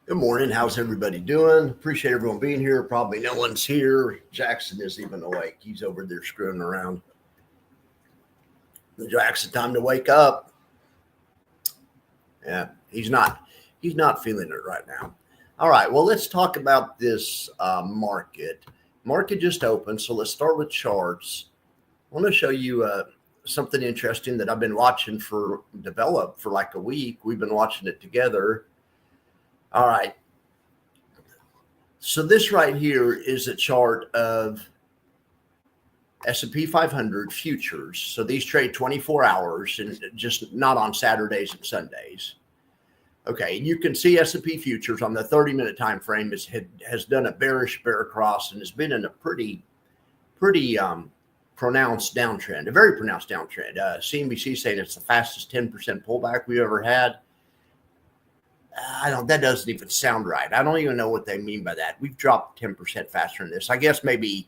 Good morning. How's everybody doing? Appreciate everyone being here. Probably no one's here. Jackson isn't even awake. He's over there screwing around. Jackson, time to wake up. Yeah, he's not. He's not feeling it right now. All right. Well, let's talk about this market. Market just opened, so let's start with charts. I want to show you something interesting that I've been watching for develop for like a week. We've been watching it together. All right. So this right here is a chart of S&P 500 futures. So these trade 24 hours and just not on Saturdays and Sundays. Okay, and you can see S&P futures on the 30-minute time frame has done a bearish bear cross and has been in a pretty pronounced downtrend, a very pronounced downtrend. CNBC saying it's the fastest 10% pullback we've ever had. That doesn't even sound right. I don't even know what they mean by that. We've dropped 10% faster than this. I guess maybe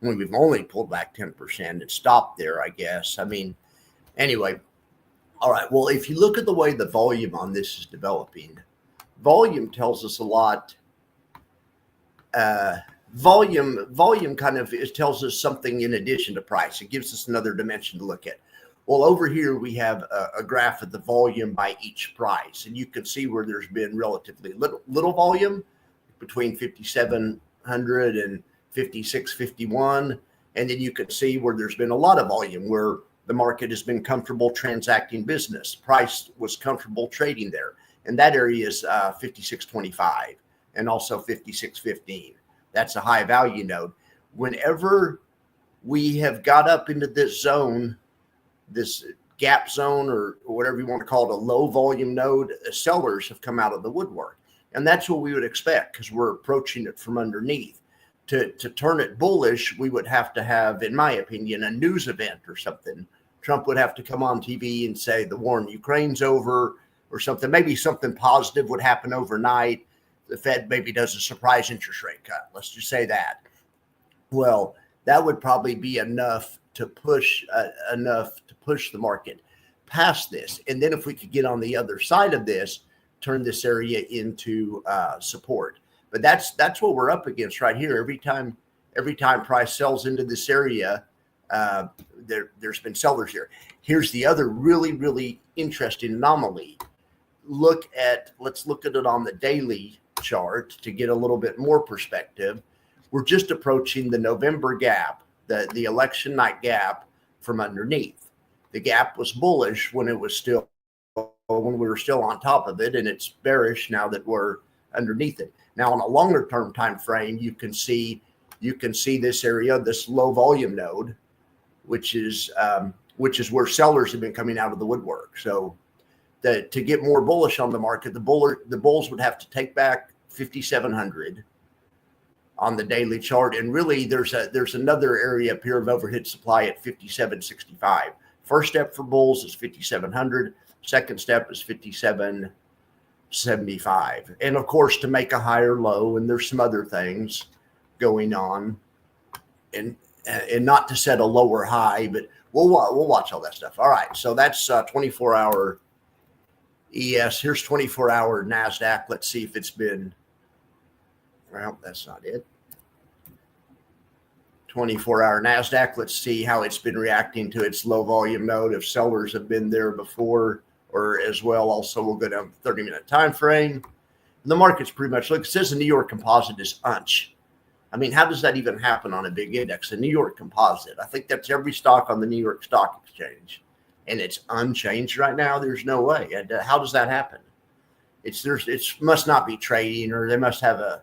when we've only pulled back 10% and stopped there, I guess. I mean, anyway, all right. Well, if you look at the way the volume on this is developing, volume tells us a lot. Volume kind of tells us something in addition to price. It gives us another dimension to look at. Well, over here we have a graph of the volume by each price, and you can see where there's been relatively little volume between 5,700 and 5651, and then you can see where there's been a lot of volume where the market has been comfortable transacting business. Price was comfortable trading there, and that area is 5625 and also 5615. That's a high value node. Whenever we have got up into this zone, this gap zone or whatever you want to call it, a low volume node, sellers have come out of the woodwork. And that's what we would expect because we're approaching it from underneath. To turn it bullish, we would have to have, in my opinion, a news event or something. Trump would have to come on TV and say the war in Ukraine's over or something. Maybe something positive would happen overnight. The Fed maybe does a surprise interest rate cut. Let's just say that. Well, that would probably be enough to push the market past this. And then if we could get on the other side of this, turn this area into support. But that's what we're up against right here. Every time price sells into this area, there's been sellers here. Here's the other really interesting anomaly. Let's look at it on the daily chart to get a little bit more perspective. We're just approaching the November gap, the election night gap from underneath. The gap was bullish when we were still on top of it, and it's bearish now that we're underneath it. Now, on a longer term time frame, you can see this area, this low volume node, which is where sellers have been coming out of the woodwork. So to get more bullish on the market, the bulls would have to take back 5,700 on the daily chart. And really there's another area up here of overhead supply at 5765. First step for bulls is 5,700. Second step is 5775. And of course, to make a higher low, and there's some other things going on, and not to set a lower high, but we'll watch all that stuff. All right, so that's 24-hour ES. Here's 24-hour NASDAQ. Let's see if it's been, well, that's not it. 24-hour NASDAQ. Let's see how it's been reacting to its low volume node. If sellers have been there before or as well. Also, we'll go down 30-minute time frame. The market's pretty much, look, it says the New York Composite is unch. I mean, how does that even happen on a big index? The New York Composite, I think that's every stock on the New York Stock Exchange, and it's unchanged right now. There's no way. And how does that happen? It must not be trading, or they must have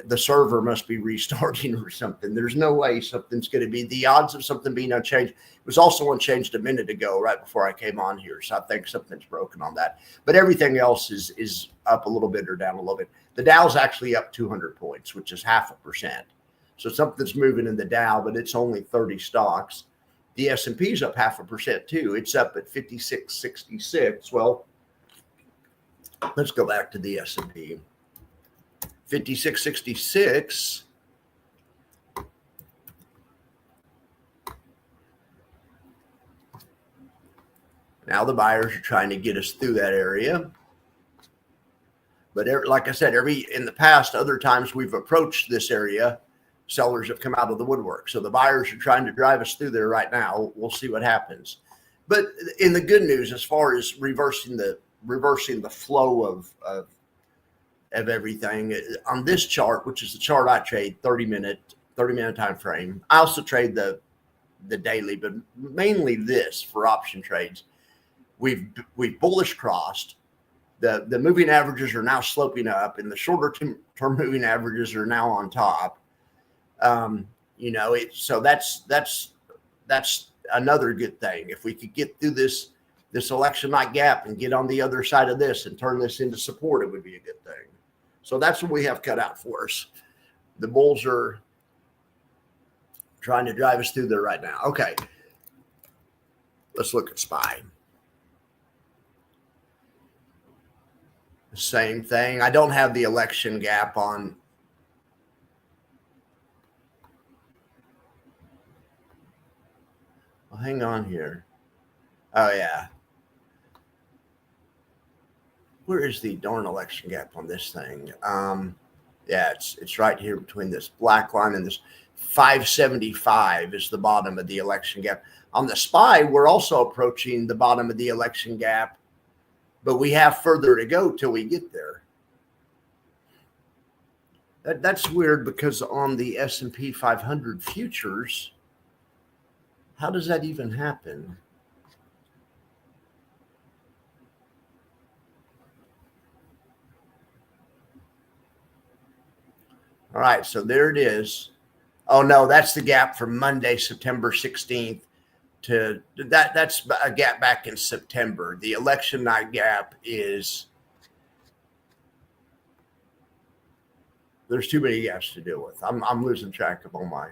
the server must be restarting or something. There's no way something's going to be, the odds of something being unchanged. It was also unchanged a minute ago, right before I came on here. So I think something's broken on that. But everything else is up a little bit or down a little bit. The Dow's actually up 200 points, which is 0.5%. So something's moving in the Dow, but it's only 30 stocks. The S&P's up 0.5% too. It's up at 5666. Well, let's go back to the S&P. 5666. Now the buyers are trying to get us through that area. But like I said, in the past, other times we've approached this area, sellers have come out of the woodwork. So the buyers are trying to drive us through there right now. We'll see what happens. But in the good news, as far as reversing the flow of everything on this chart, which is the chart I trade, 30-minute time frame. I also trade the daily, but mainly this for option trades. We've bullish crossed. The moving averages are now sloping up, and the shorter term moving averages are now on top. So that's another good thing. If we could get through this election night gap and get on the other side of this and turn this into support, it would be a good thing. So that's what we have cut out for us. The bulls are trying to drive us through there right now. Okay, let's look at SPY. Same thing. I don't have the election gap on. Well, hang on here. Oh, yeah. Where is the darn election gap on this thing? Yeah, it's right here between this black line and this 575 is the bottom of the election gap. On the SPY, we're also approaching the bottom of the election gap, but we have further to go till we get there. That's weird because on the S&P 500 futures, how does that even happen? All right, so there it is. Oh, no, that's the gap from Monday, September 16th to that. That's a gap back in September. The election night gap is, there's too many gaps to deal with. I'm losing track of all my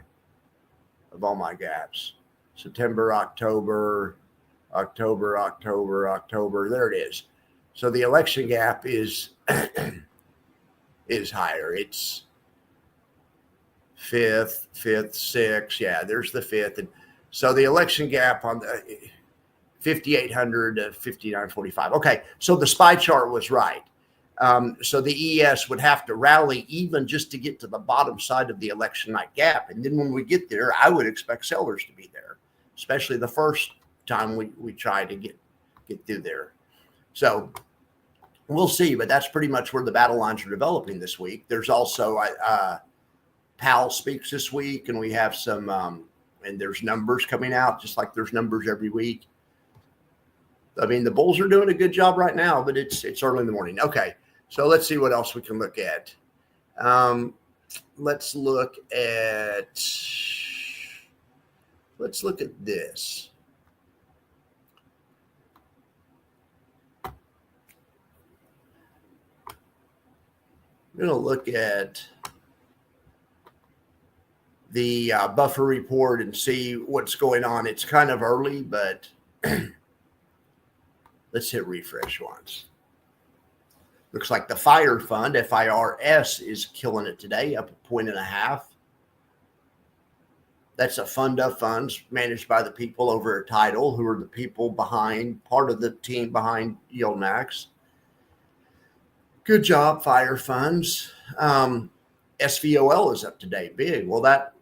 gaps. September, October. There it is. So the election gap is higher. It's fifth, sixth. Yeah, there's the fifth. And so the election gap on the 5,800 to 5,945. Okay, so the SPY chart was right. So the ES would have to rally even just to get to the bottom side of the election night gap. And then when we get there, I would expect sellers to be there, especially the first time we try to get through there. So we'll see, but that's pretty much where the battle lines are developing this week. There's also Powell speaks this week, and we have some, and there's numbers coming out, just like there's numbers every week. I mean, the bulls are doing a good job right now, but it's early in the morning. Okay, so let's see what else we can look at. Let's look at this. We're going to look at the buffer report and see what's going on. It's kind of early, but let's hit refresh once. Looks like the FIRE fund, FIRS, is killing it today, up 1.5. That's a fund of funds managed by the people over at Tidal, who are the people behind, part of the team behind YieldMax. Good job, FIRE funds. SVOL is up today, big. Well, that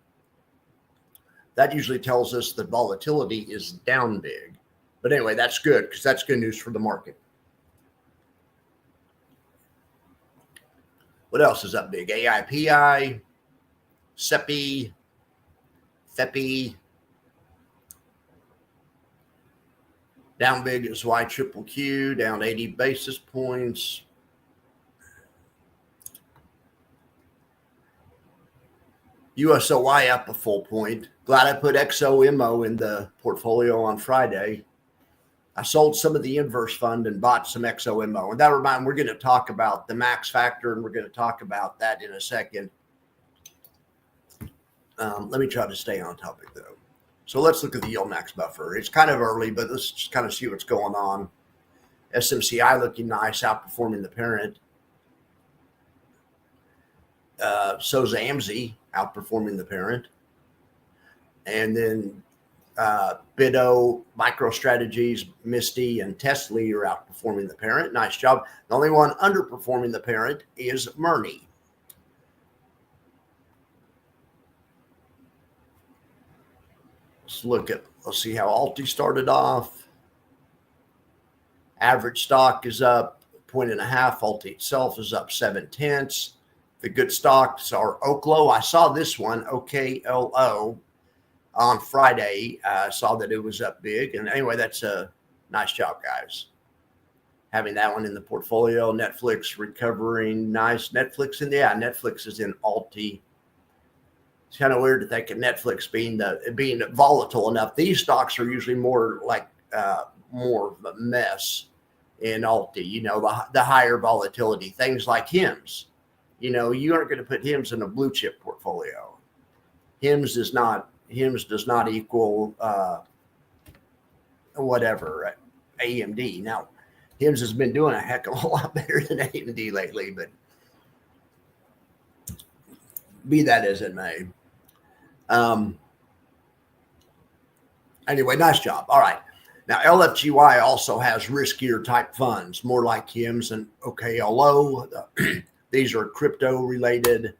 usually tells us the volatility is down big. But anyway, that's good because that's good news for the market. What else is up big? AIPI, SEPI, FEPI. Down big is YQQQ, down 80 basis points. USOY up a full point. Glad I put XOMO in the portfolio on Friday. I sold some of the inverse fund and bought some XOMO. And that reminds me, we're going to talk about the max factor, and we're going to talk about that in a second. Let me try to stay on topic, though. So let's look at the YieldMax buffer. It's kind of early, but let's just kind of see what's going on. SMCI looking nice, outperforming the parent. So's AMSI outperforming the parent. And then Bido, MicroStrategies, Misty, and Tesla are outperforming the parent. Nice job. The only one underperforming the parent is Murni. Let's see how Alti started off. Average stock is up 1.5. Alti itself is up 0.7. The good stocks are Oklo. I saw this one, OKLO, on Friday. I saw that it was up big. And anyway, that's a nice job, guys. Having that one in the portfolio. Netflix recovering nice. Netflix is in Alti. It's kind of weird to think of Netflix being volatile enough. These stocks are usually more like more of a mess in Alti. You know, the higher volatility things like HIMS. You know, you aren't going to put HIMS in a blue chip portfolio. HIMS does not equal whatever AMD. Now, HIMS has been doing a heck of a lot better than AMD lately, but be that as it may. Anyway, nice job. All right. Now, LFGY also has riskier type funds, more like HIMS and OKLO. These are crypto related,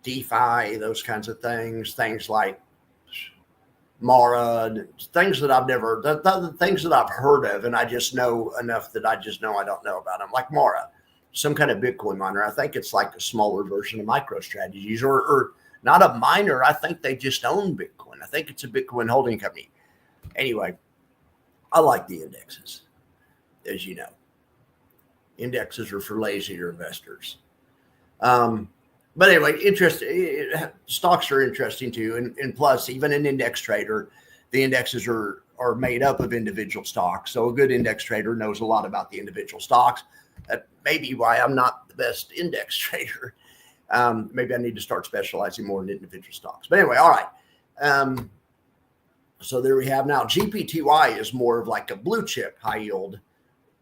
DeFi, those kinds of things like Mara, things that the things that I've heard of, and I just know enough that I just know I don't know about them, like Mara, some kind of Bitcoin miner. I think it's like a smaller version of MicroStrategies or not a miner. I think they just own Bitcoin. I think it's a Bitcoin holding company. Anyway, I like the indexes, as you know. Indexes are for lazier investors. But anyway, stocks are interesting too. And plus, even an index trader, the indexes are made up of individual stocks. So a good index trader knows a lot about the individual stocks. That may be why I'm not the best index trader. Maybe I need to start specializing more in individual stocks. But anyway, all right. So there we have now. GPTY is more of like a blue chip, high yield,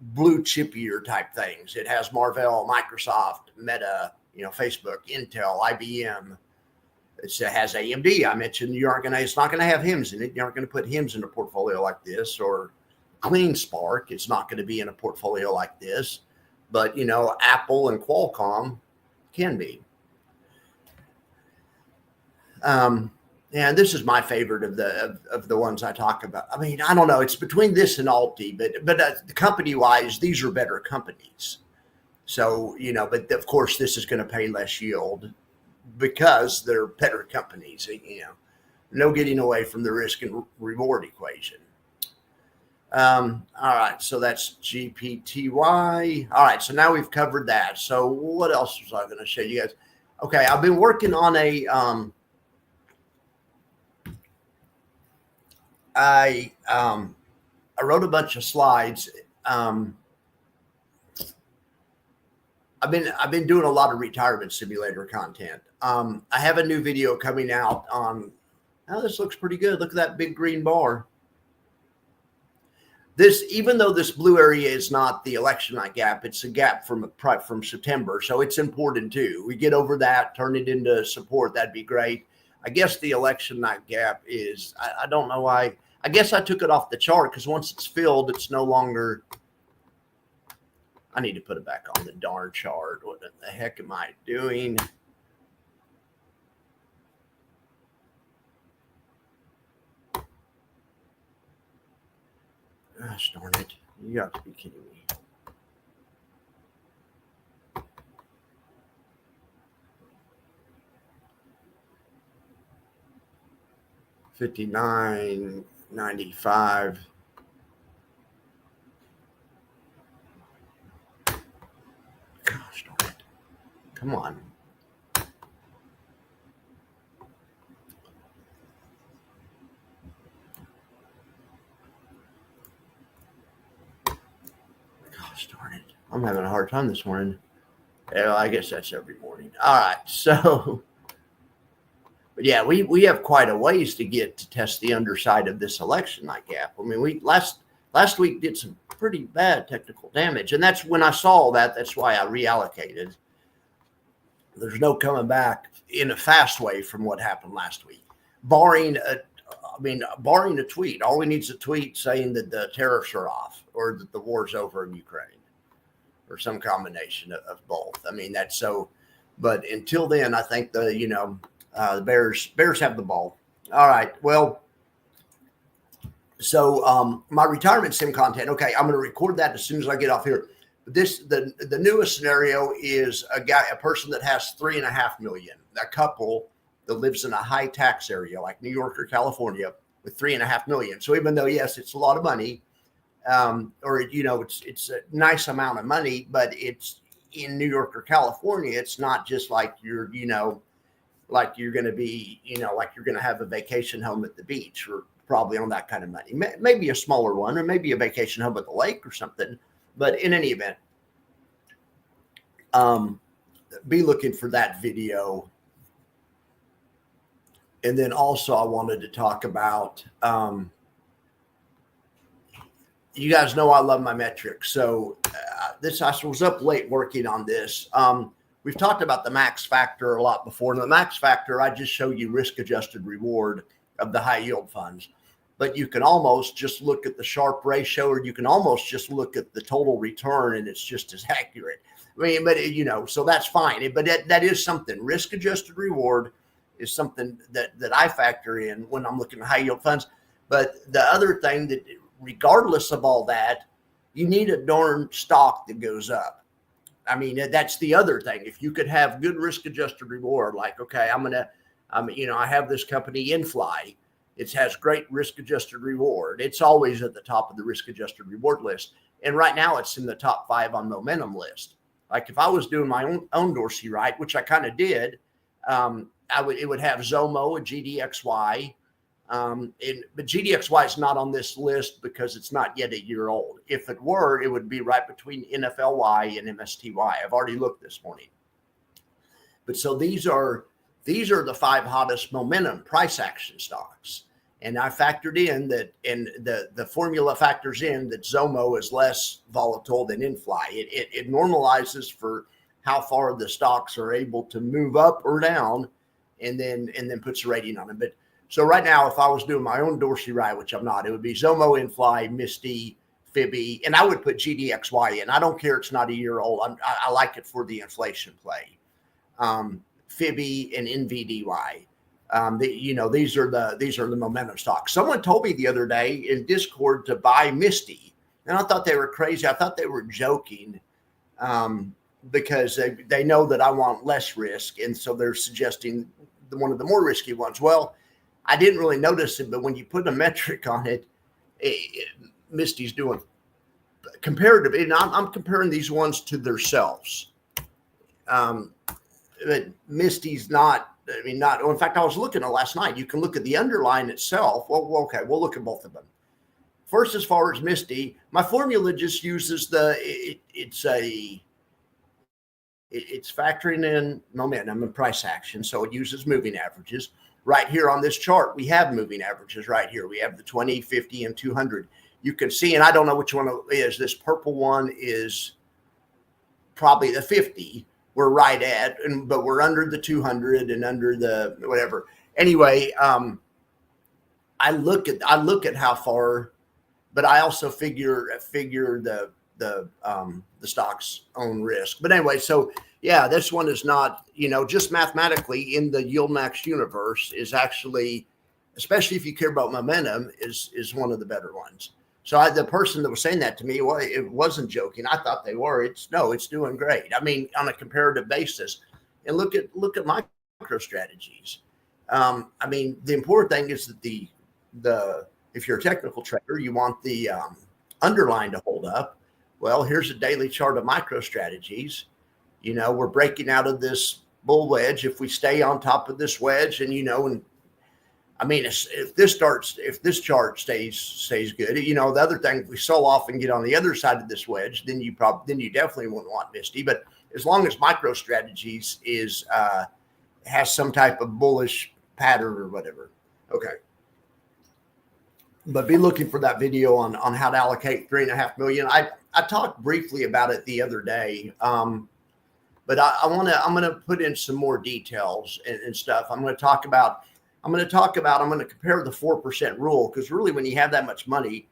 blue chipier type things. It has Marvell, Microsoft, Meta, Facebook, Intel, IBM. It has AMD. I mentioned it's not going to have HIMS in it. You aren't going to put HIMS in a portfolio like this, or CleanSpark. It's not going to be in a portfolio like this, but Apple and Qualcomm can be. And this is my favorite of the ones I talk about. I mean, I don't know. It's between this and Alti, but company wise, these are better companies. So, but of course, this is going to pay less yield because they're better companies. No getting away from the risk and reward equation. All right, so that's GPTY. All right, so now we've covered that. So what else was I going to show you guys? Okay, I've been working on I wrote a bunch of slides. I've been doing a lot of retirement simulator content. I have a new video coming out on. Now this looks pretty good. Look at that big green bar. Even though this blue area is not the election night gap, it's a gap from September, so it's important too. We get over that, turn it into support. That'd be great. I guess the election night gap is. I don't know why. I guess I took it off the chart because once it's filled, it's no longer. I need to put it back on the darn chart. What the heck am I doing? Gosh darn it. You got to be kidding me. $59.95. Gosh darn it. Come on. Gosh darn it. I'm having a hard time this morning. Well, I guess that's every morning. All right. So, but yeah, we have quite a ways to get to test the underside of this election night gap. I mean, we last week did some pretty bad technical damage. And that's when I saw that. That's why I reallocated. There's no coming back in a fast way from what happened last week. barring a tweet. All we need is a tweet saying that the tariffs are off or that the war's over in Ukraine or some combination of both. I mean, that's so, but until then, I think the Bears have the ball. All right. Well, so my retirement sim content. Okay, I'm going to record that as soon as I get off here. The newest scenario is a person that has 3.5 million, a couple that lives in a high tax area like New York or California with 3.5 million. So even though, yes, it's a lot of money, it's a nice amount of money, but it's in New York or California. It's not just like you're going to be, like you're going to have a vacation home at the beach or probably on that kind of money, maybe a smaller one, or maybe a vacation home at the lake or something. But in any event, be looking for that video. And then also I wanted to talk about, you guys know I love my metrics. So I was up late working on this. We've talked about the max factor a lot before. And the max factor, I just show you risk-adjusted reward of the high yield funds. But you can almost just look at the Sharpe ratio, or you can almost just look at the total return, and it's just as accurate. I mean, but so that's fine. But that is something. Risk-adjusted reward is something that I factor in when I'm looking at high yield funds. But the other thing that, regardless of all that, you need a darn stock that goes up. I mean, that's the other thing. If you could have good risk-adjusted reward, like, okay, I have this company InFly. It has great risk-adjusted reward. It's always at the top of the risk-adjusted reward list. And right now it's in the top 5 on momentum list. Like if I was doing my own Dorsey right, which I kind of did, it would have Zomo, a GDXY. But GDXY is not on this list because it's not yet a year old. If it were, it would be right between NFLY and MSTY. I've already looked this morning. But so these are the 5 hottest momentum price action stocks. And I factored in that, and the formula factors in that Zomo is less volatile than InFly. It normalizes for how far the stocks are able to move up or down, and then puts a rating on them. But so right now, if I was doing my own Dorsey right, which I'm not, it would be Zomo, InFly, Misty, Fibby, and I would put GDXY in. I don't care; it's not a year old. I like it for the inflation play. Fibby and NVDY. These are the momentum stocks. Someone told me the other day in Discord to buy Misty, and I thought they were crazy. I thought they were joking because they know that I want less risk, and so they're suggesting one of the more risky ones. Well, I didn't really notice it, but when you put a metric on it, Misty's doing comparative. And I'm comparing these ones to themselves. But Misty's not. In fact, I was looking at last night. You can look at the underline itself. Well, okay, we'll look at both of them. First, as far as Misty, my formula just uses it's factoring in momentum and price action. So it uses moving averages. Right here on this chart, we have moving averages right here. We have the 20, 50, and 200. You can see, and I don't know which one it is. This purple one is probably the 50. We're right at, but we're under the 200 and under the whatever. Anyway, I look at how far, but I also figure the stock's own risk. But anyway, so yeah, this one is not, just mathematically in the yield max universe is actually, especially if you care about momentum, is one of the better ones. So the person that was saying that to me, well, it wasn't joking. I thought they were. It's doing great. I mean, on a comparative basis. And look at micro strategies. I mean, the important thing is that the if you're a technical trader, you want the underline to hold up. Well, here's a daily chart of micro strategies. We're breaking out of this bull wedge. If we stay on top of this wedge, and I mean, if this chart stays good, the other thing, if we sell off and get on the other side of this wedge, then you definitely won't want Misty. But as long as micro strategies has some type of bullish pattern or whatever, okay. But be looking for that video on how to allocate 3.5 million. I talked briefly about it the other day, but I'm gonna put in some more details and stuff. I'm going to talk about I'm going to compare the 4% rule, because really when you have that much money,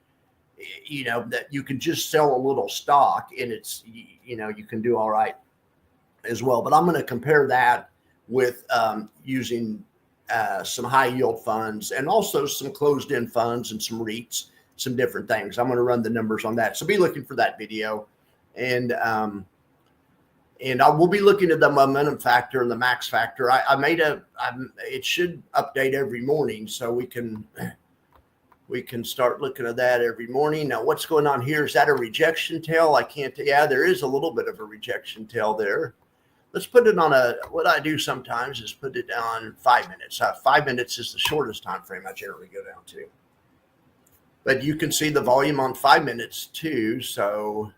you know, that you can just sell a little stock and it's, you know, you can do all right as well. But I'm going to compare that with using some high yield funds and also some closed end funds and some REITs, some different things. I'm going to run the numbers on that. So be looking for that video. And I will be looking at the momentum factor and the max factor. It should update every morning, so we can start looking at that every morning. Now, what's going on here? Is that a rejection tail? I can't. Yeah, there is a little bit of a rejection tail there. Let's put it on what I do sometimes is put it on 5 minutes. 5 minutes is the shortest time frame I generally go down to. But you can see the volume on 5 minutes too. So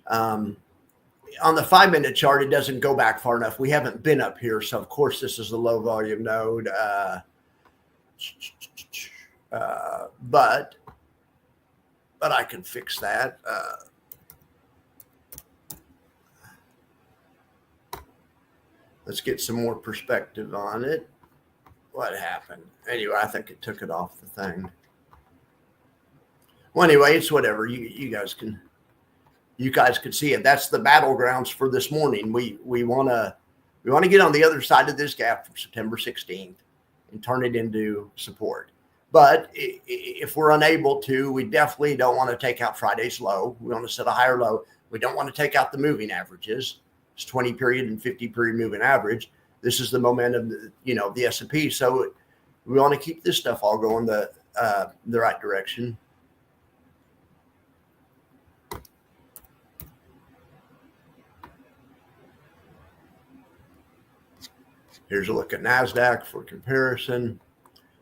on the 5 minute chart, it doesn't go back far enough. We haven't been up here. So of course this is a low volume node. But I can fix that. Let's get some more perspective on it. What happened? Anyway, I think it took it off the thing. Well, anyway, it's whatever. You guys can see it. That's the battlegrounds for this morning. We want to get on the other side of this gap from September 16th and turn it into support. But if we're unable to, we definitely don't want to take out Friday's low. We want to set a higher low. We don't want to take out the moving averages. It's 20 period and 50 period moving average. This is the momentum, you know, the S&P. So we want to keep this stuff all going the right direction. Here's a look at NASDAQ for comparison.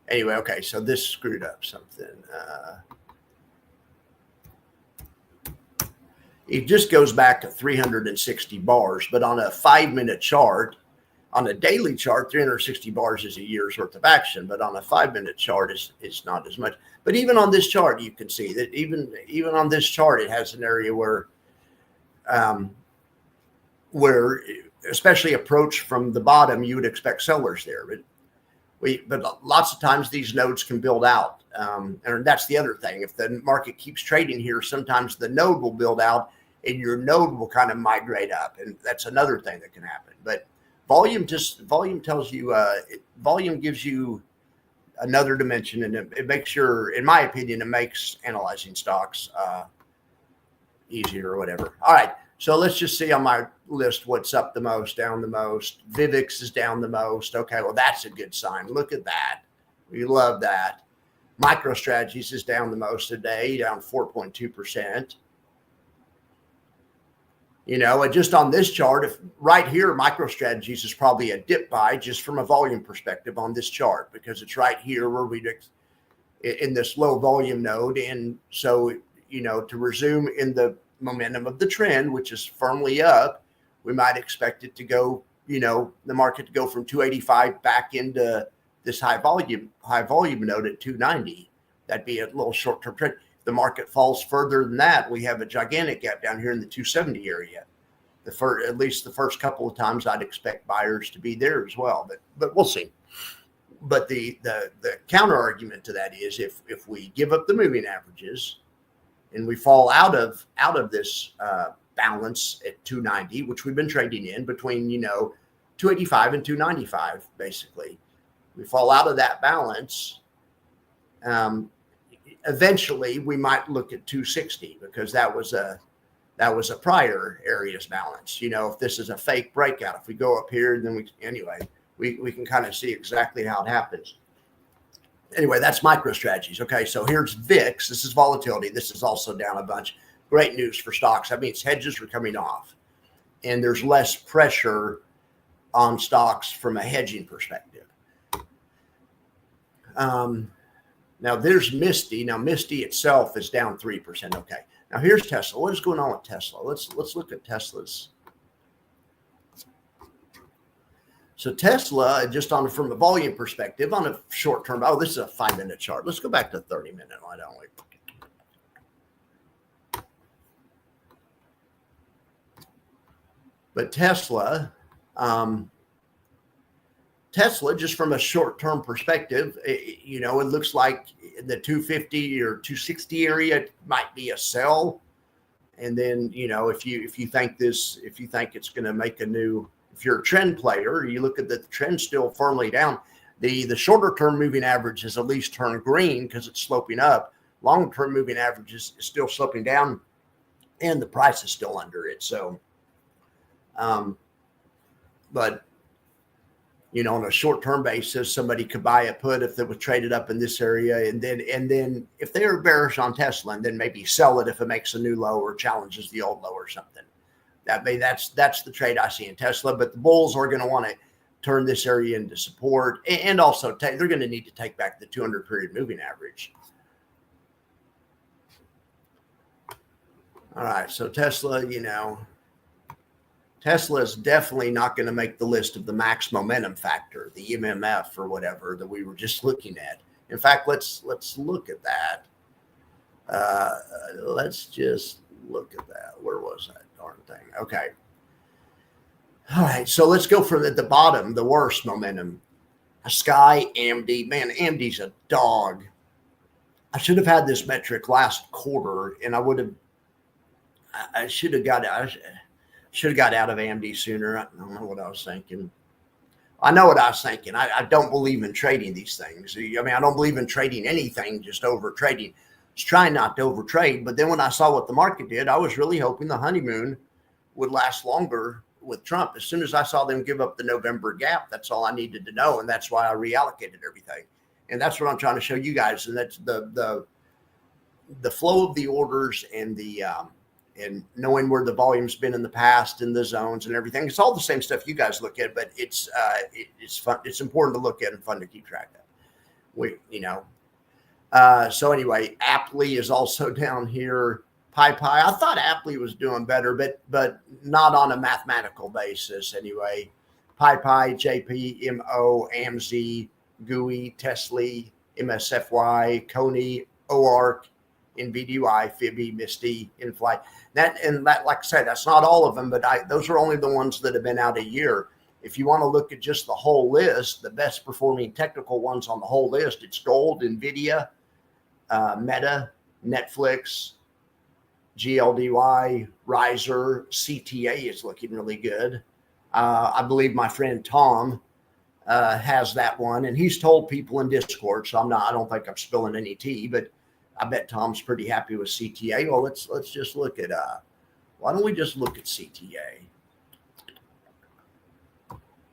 Anyway, okay, so this screwed up something. It just goes back to 360 bars, but on a 5 minute chart, on a daily chart, 360 bars is a year's worth of action, but on a 5 minute chart, it's not as much. But even on this chart, you can see that even on this chart, it has an area where especially approach from the bottom, you would expect sellers there. But lots of times these nodes can build out. And that's the other thing. If the market keeps trading here, sometimes the node will build out and your node will kind of migrate up. And that's another thing that can happen. But volume tells you, volume gives you another dimension, and it makes in my opinion, it makes analyzing stocks easier or whatever. All right. So let's just see on my list what's up the most, down the most. Vivix is down the most. Okay, well, that's a good sign. Look at that. We love that. MicroStrategies is down the most today, down 4.2%. You know, and just on this chart, if right here, MicroStrategies is probably a dip buy just from a volume perspective on this chart, because it's right here where we'd in this low volume node. And so, you know, to resume in the momentum of the trend, which is firmly up, we might expect it to go, you know, the market to go from 285 back into this high volume node at 290. That'd be a little short-term trend. If the market falls further than that, we have a gigantic gap down here in the 270 area. At least the first couple of times, I'd expect buyers to be there as well, but we'll see. But the counter argument to that is if we give up the moving averages and we fall out of this balance at 290, which we've been trading in between, you know, 285 and 295, basically. We fall out of that balance. Eventually, we might look at 260, because that was a prior areas balance. You know, if this is a fake breakout, if we go up here, then we can kind of see exactly how it happens. Anyway, that's MicroStrategies. Okay, so here's VIX. This is volatility. This is also down a bunch. Great news for stocks. That means hedges are coming off, and there's less pressure on stocks from a hedging perspective. Now there's Misty. Now Misty itself is down 3%. Okay. Now here's Tesla. What is going on with Tesla? Let's look at Tesla's. So Tesla, just from a volume perspective, on a short term, this is a 5 minute chart. Let's go back to 30 minute. Why don't we? But Tesla, Tesla, just from a short-term perspective, it looks like the 250 or 260 area might be a sell. And then, if you think it's going to make if you're a trend player, you look at the trend still firmly down. The shorter term moving average has at least turned green because it's sloping up. Long term moving average is still sloping down, and the price is still under it. So, but on a short-term basis, somebody could buy a put if it was traded up in this area, and then if they are bearish on Tesla, and then maybe sell it if it makes a new low or challenges the old low or something. That's the trade I see in Tesla. But the bulls are going to want to turn this area into support, and also they're going to need to take back the 200 period moving average. All right, so Tesla, Tesla is definitely not going to make the list of the max momentum factor, the MMF or whatever that we were just looking at. In fact, let's look at that. Let's just look at that. Where was that darn thing? Okay. All right, so let's go from at the bottom, the worst momentum. Sky, AMD. Man, AMD's a dog. I should have had this metric last quarter, and I should have got out of AMD sooner. I don't know what I was thinking. I know what I was thinking. I don't believe in trading these things. I mean, I don't believe in trading anything, just over trading. I was trying not to overtrade. But then when I saw what the market did, I was really hoping the honeymoon would last longer with Trump. As soon as I saw them give up the November gap, that's all I needed to know. And that's why I reallocated everything. And that's what I'm trying to show you guys. And that's the flow of the orders and and knowing where the volume's been in the past and the zones and everything. It's all the same stuff you guys look at, but it's fun. It's important to look at and fun to keep track of. So anyway, Aptly is also down here. PyPy. I thought Aptly was doing better, but not on a mathematical basis anyway. PyPy, JPMO, AMZ, GUI, Tesla, MSFY, Coney, OARC, NVDY, Fibby, Misty, Inflight. That, like I said, that's not all of them, but those are only the ones that have been out a year. If you want to look at just the whole list, the best performing technical ones on the whole list, it's Gold, NVIDIA, Meta, Netflix, GLDY, Riser, CTA is looking really good. I believe my friend Tom has that one, and he's told people in Discord, so I don't think I'm spilling any tea, but I bet Tom's pretty happy with CTA. Well, let's just look at why don't we just look at CTA?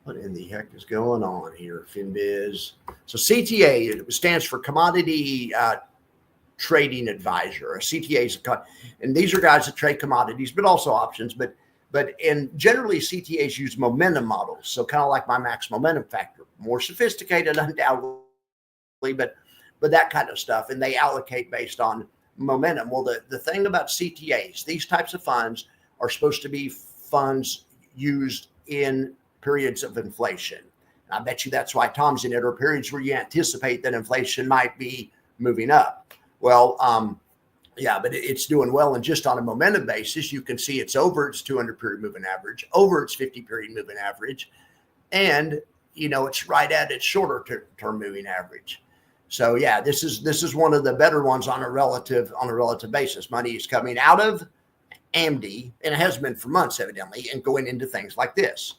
What in the heck is going on here, FinBiz? So CTA stands for Commodity Trading Advisor. A CTA is and these are guys that trade commodities, but also options. But generally CTAs use momentum models. So kind of like my max momentum factor, more sophisticated undoubtedly, but that kind of stuff. And they allocate based on momentum. Well, the thing about CTAs, these types of funds are supposed to be funds used in periods of inflation. And I bet you that's why Tom's in it, or periods where you anticipate that inflation might be moving up. Well, yeah, but it's doing well. And just on a momentum basis, you can see it's over its 200 period moving average, over its 50 period moving average. And, it's right at its shorter term moving average. So yeah, this is one of the better ones on a relative basis. Money is coming out of AMD, and it has been for months evidently, and going into things like this.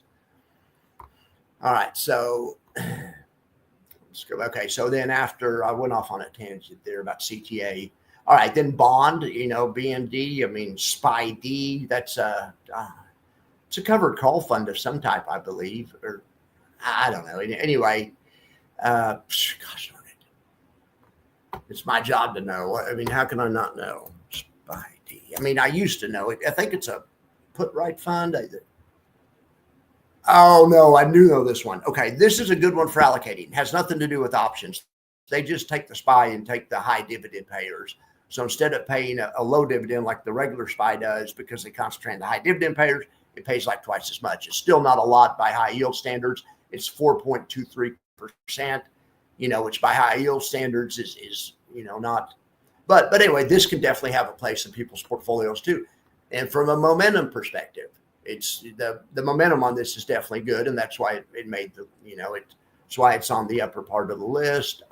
All right, so let's go. Okay, so then after I went off on a tangent there about CTA. All right, then bond, BND. I mean SPY-D. That's it's a covered call fund of some type, I believe, or I don't know. Anyway, gosh. It's my job to know. I mean, how can I not know? SPY-D. I mean, I used to know it. I think it's a put right fund. Oh, no, I do know this one. Okay, this is a good one for allocating. It has nothing to do with options. They just take the SPY and take the high dividend payers. So instead of paying a low dividend like the regular SPY does, because they concentrate on the high dividend payers, it pays like twice as much. It's still not a lot by high yield standards. It's 4.23%. Which by high yield standards is not, but anyway, this can definitely have a place in people's portfolios too. And from a momentum perspective, it's the momentum on this is definitely good, and that's why it made That's why it's on the upper part of the list.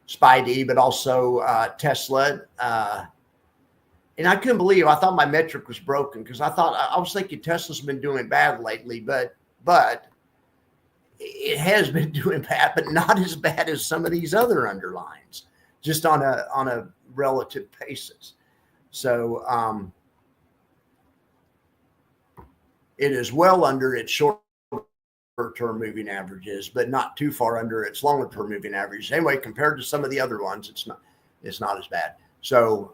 SPID, but also Tesla. And I couldn't believe, I thought my metric was broken because I was thinking Tesla's been doing bad lately, but it has been doing bad, but not as bad as some of these other underlines, just on a relative basis. So it is well under its short-term moving averages, but not too far under its longer-term moving averages. Anyway, compared to some of the other ones, it's not as bad. So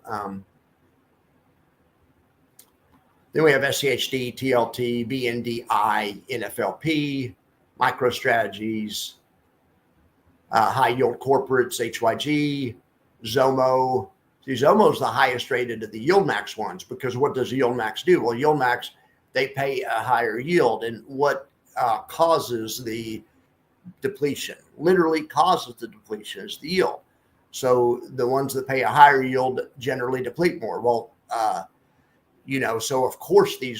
then we have SCHD, TLT, BNDI, NFLP, MicroStrategies, high yield corporates, HYG, Zomo. See, Zomo is the highest rated of the YieldMax ones because what does YieldMax do? Well, YieldMax, they pay a higher yield. And what causes the depletion, literally causes the depletion, is the yield. So the ones that pay a higher yield generally deplete more. Well, so of course the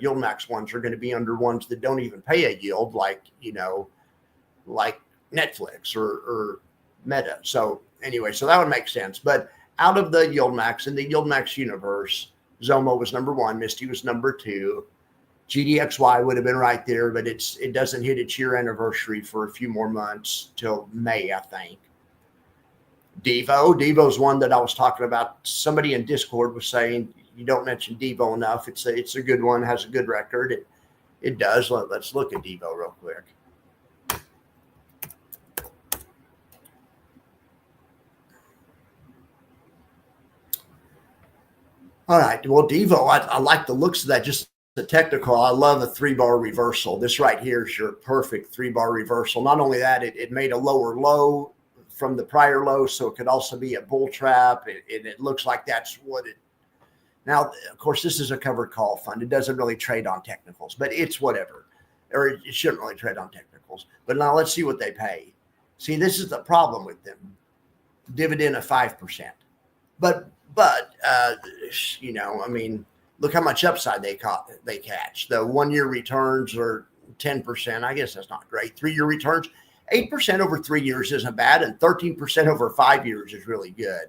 YieldMax ones are going to be under ones that don't even pay a yield, like Netflix or Meta. So anyway, so that would make sense. But out of the YieldMax, in the YieldMax universe, Zomo was number one, Misty was number two, GDXY would have been right there, but it doesn't hit its year anniversary for a few more months till May, I think. Devo's one that I was talking about. Somebody in Discord was saying you don't mention Devo enough. It's a good one, has a good record. It does. Let's look at Devo real quick. All right. Well, Devo, I like the looks of that. Just the technical. I love a 3-bar reversal. This right here is your perfect 3-bar reversal. Not only that, it made a lower low from the prior low, so it could also be a bull trap. It looks like that's what it. Now, of course, this is a covered call fund. It doesn't really trade on technicals, but it's whatever. Or it shouldn't really trade on technicals. But now let's see what they pay. See, this is the problem with them. Dividend of 5%. But look how much upside they catch. The 1-year returns are 10%. I guess that's not great. 3-year returns, 8% over 3 years isn't bad, and 13% over 5 years is really good.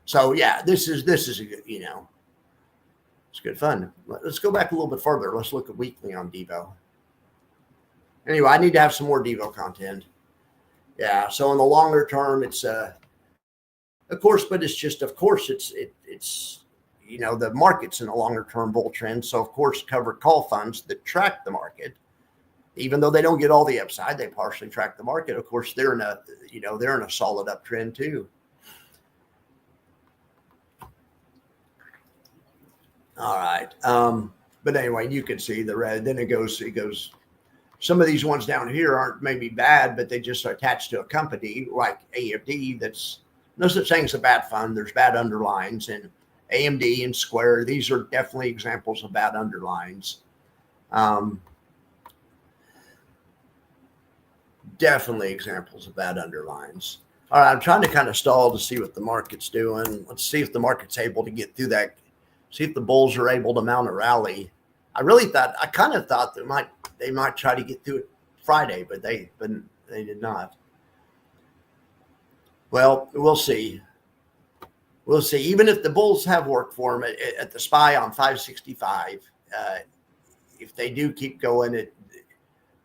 So yeah, this is a good, it's good fun. Let's go back a little bit further. Let's look at weekly on Devo. Anyway, I need to have some more Devo content. Yeah. So in the longer term, it's the market's in a longer term bull trend. So of course, covered call funds that track the market, even though they don't get all the upside, they partially track the market. Of course, they're in a solid uptrend too. All right. But anyway, you can see the red. Then it goes. Some of these ones down here aren't maybe bad, but they just are attached to a company like AMD. That's no such thing as a bad fund. There's bad underlines, and AMD and Square. These are definitely examples of bad underlines. Definitely examples of bad underlines. All right. I'm trying to kind of stall to see what the market's doing. Let's see if the market's able to get through that. See if the bulls are able to mount a rally. I kind of thought they might try to get through it Friday, but they did not. Well, we'll see. We'll see. Even if the bulls have worked for them at the SPY on 565, if they do keep going at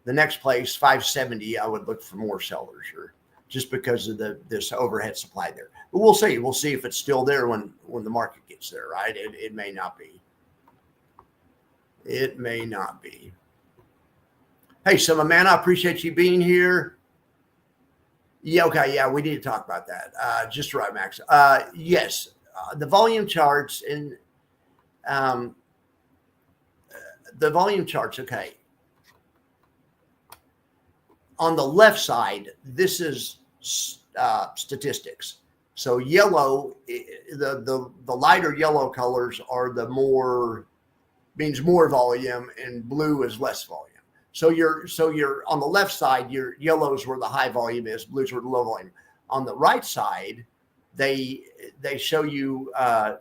the next place, 570, I would look for more sellers here, just because of this overhead supply there. But we'll see. We'll see if it's still there when the market gets there, right? It may not be. It may not be. Hey, Summer Man, I appreciate you being here. Yeah, okay, yeah, we need to talk about that. Just right, Max. Yes, the volume charts and the volume charts, okay. On the left side, this is statistics. So yellow, the lighter yellow colors are means more volume, and blue is less volume. So you're on the left side, your yellows where the high volume is, blues where the low volume. On the right side, they show you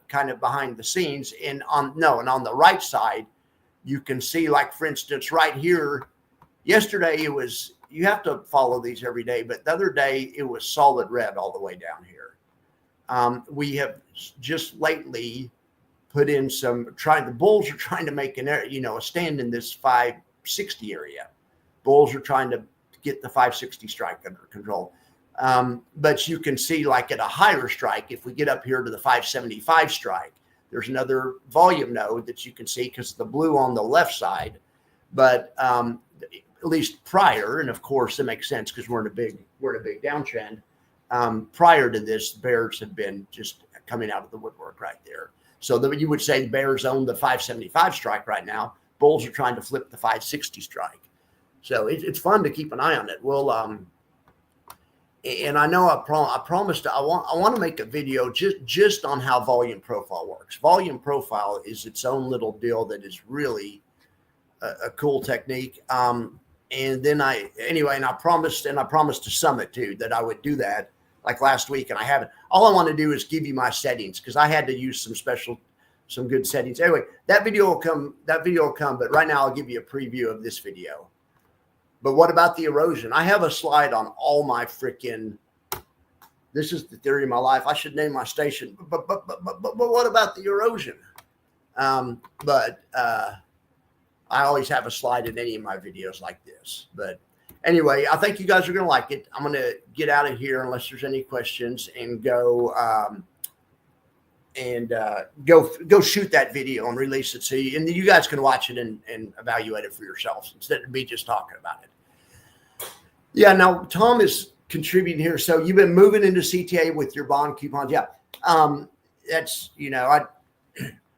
kind of behind the scenes, and on the right side, you can see, like for instance, right here, Yesterday it was, you have to follow these every day, but the other day it was solid red all the way down here. We have just lately put in the bulls are trying to make a stand in this 560 area. Bulls are trying to get the 560 strike under control. But you can see, like at a higher strike, if we get up here to the 575 strike, there's another volume node that you can see because the blue on the left side. But at least prior, and of course it makes sense because we're in a big downtrend. Prior to this, bears have been just coming out of the woodwork right there. So you would say the bears own the 575 strike right now. Bulls are trying to flip the 560 strike. So it's fun to keep an eye on it. We'll and I know I promised I want to make a video just on how volume profile works. Volume profile is its own little deal that is really a cool technique. And then I promised to Summit too that I would do that like last week, and I haven't. All I want to do is give you my settings because I had to use some good settings. Anyway, that video will come, but right now I'll give you a preview of this video. But what about the erosion? I have a slide on all my freaking, this is the theory of my life. I should name my station, but what about the erosion? I always have a slide in any of my videos like this. But anyway, I think you guys are going to like it. I'm going to get out of here unless there's any questions and go go shoot that video and release it so you guys can watch it and evaluate it for yourselves instead of me just talking about it. Yeah, now Tom is contributing here. So you've been moving into CTA with your bond coupons. Yeah, that's,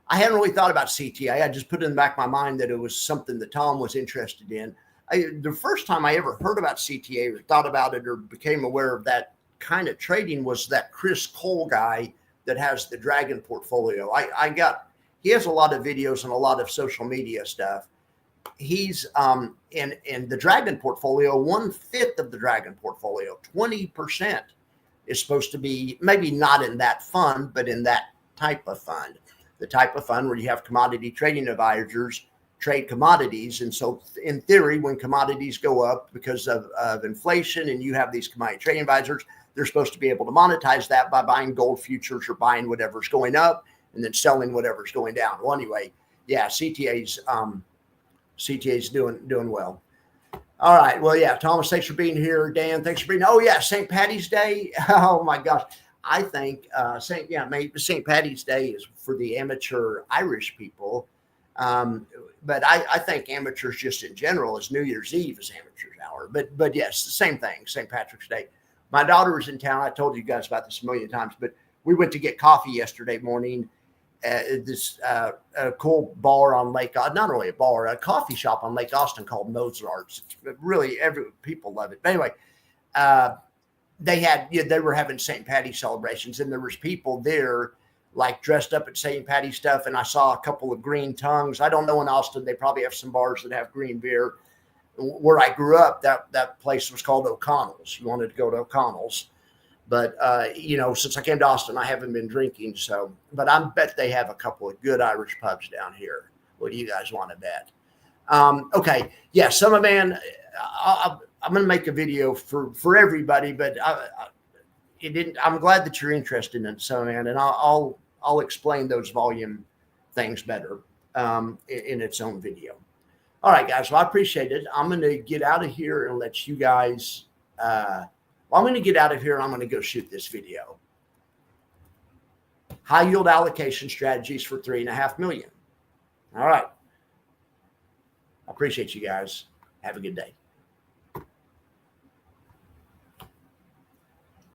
I hadn't really thought about CTA. I just put it in the back of my mind that it was something that Tom was interested in. The first time I ever heard about CTA or thought about it or became aware of that kind of trading was that Chris Cole guy that has the Dragon portfolio. He has a lot of videos and a lot of social media stuff. He's in the Dragon portfolio, 1/5 of the Dragon portfolio, 20% is supposed to be maybe not in that fund, but in that type of fund, the type of fund where you have commodity trading advisors trade commodities. And so in theory, when commodities go up because of inflation and you have these commodity trading advisors, they're supposed to be able to monetize that by buying gold futures or buying whatever's going up and then selling whatever's going down. Well, anyway, yeah, CTA's doing well. All right. Well, yeah, Thomas, thanks for being here. Dan, thanks for being. Oh yeah, St. Patty's Day. Oh my gosh, I think St. Patty's Day is for the amateur Irish people, but I think amateurs just in general is New Year's Eve is amateur's hour. But yes, the same thing. St. Patrick's Day. My daughter was in town. I told you guys about this a million times, but we went to get coffee yesterday morning. This cool bar on Lake, not really a bar, a coffee shop on Lake Austin called Mozart's. It's really, people love it. But anyway, they were having St. Patty's celebrations, and there was people there like dressed up at St. Patty's stuff. And I saw a couple of green tongues. I don't know in Austin, they probably have some bars that have green beer. Where I grew up, that place was called O'Connell's. You wanted to go to O'Connell's. But, since I came to Austin, I haven't been drinking. But I bet they have a couple of good Irish pubs down here. What do you guys want to bet? Okay. Yeah. Summer Man, I'm going to make a video for everybody, but I'm glad that you're interested in Summer Man, and I'll explain those volume things better in its own video. All right, guys. Well, I appreciate it. I'm going to get out of here and let you guys, I'm going to get out of here and I'm going to go shoot this video. High yield allocation strategies for $3.5 million. All right. I appreciate you guys. Have a good day.